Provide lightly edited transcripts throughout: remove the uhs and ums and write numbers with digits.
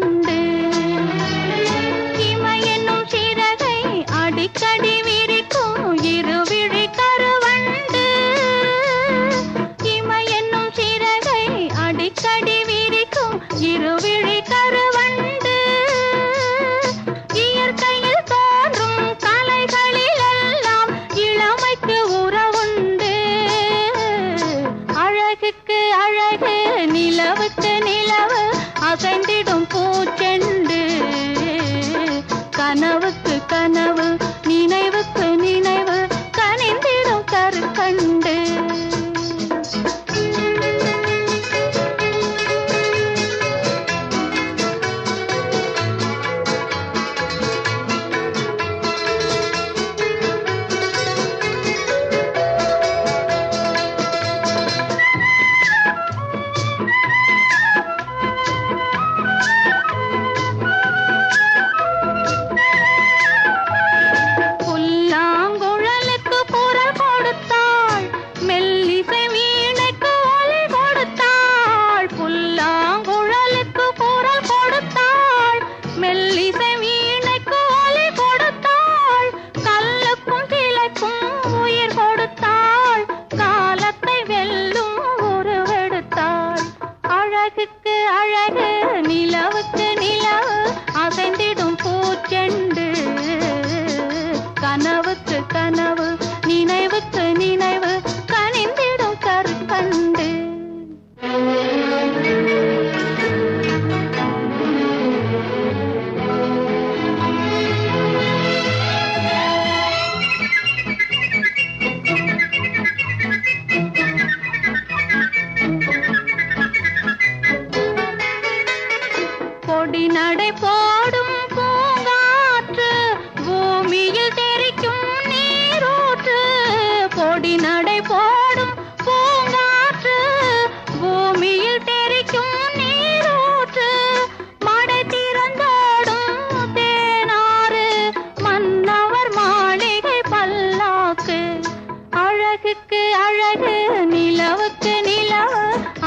கண்டு இமையென்னும் சிறகை அடிக்கடி விரிக்கும் இருவிழி கருவண்டு இமையென்னும் சிறகை அடிக்கடி விரிக்கும் இருவிழி கருவண்டு இயற்கையில் தோன்றும் கலைகளில் எல்லாம் இளமைக்கு உறவுண்டு அழகுக்கு அழகு நிலவுக்கு நிலவு அசைந்திடும் பூச்செண்டு கனவுக்கு கனவு நினைவுக்கு நினைவு கனிந்திடும் கருக்கண்டு அழகுக்கு அழகு நிலவுக்கு நிலவு அசைந்திடும் பூச்செண்டு கனவுக்கு கனவு நினைவுக்கு நினைவு கனிந்திடும் கருக்கண்டு கொடி நடை போடும் பூங்காற்று பூமியில் தெரிக்கும் நீரூற்று கொடி நடை போடும் பூங்காற்று பூமியில் தெரிக்கும் நீரூற்று மடை திறந்தோடும் தேனாறு மன்னவர் மாளிகை பல்லாக்கு அழகுக்கு அழகு நிலவுக்கு நிலவு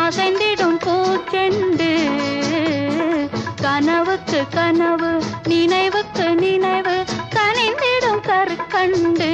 அசைந்திடும் பூச்செண்டு கனவுக்கு கனவு நினைவுக்கு நினைவு கனிந்திடும் கருக்கண்டு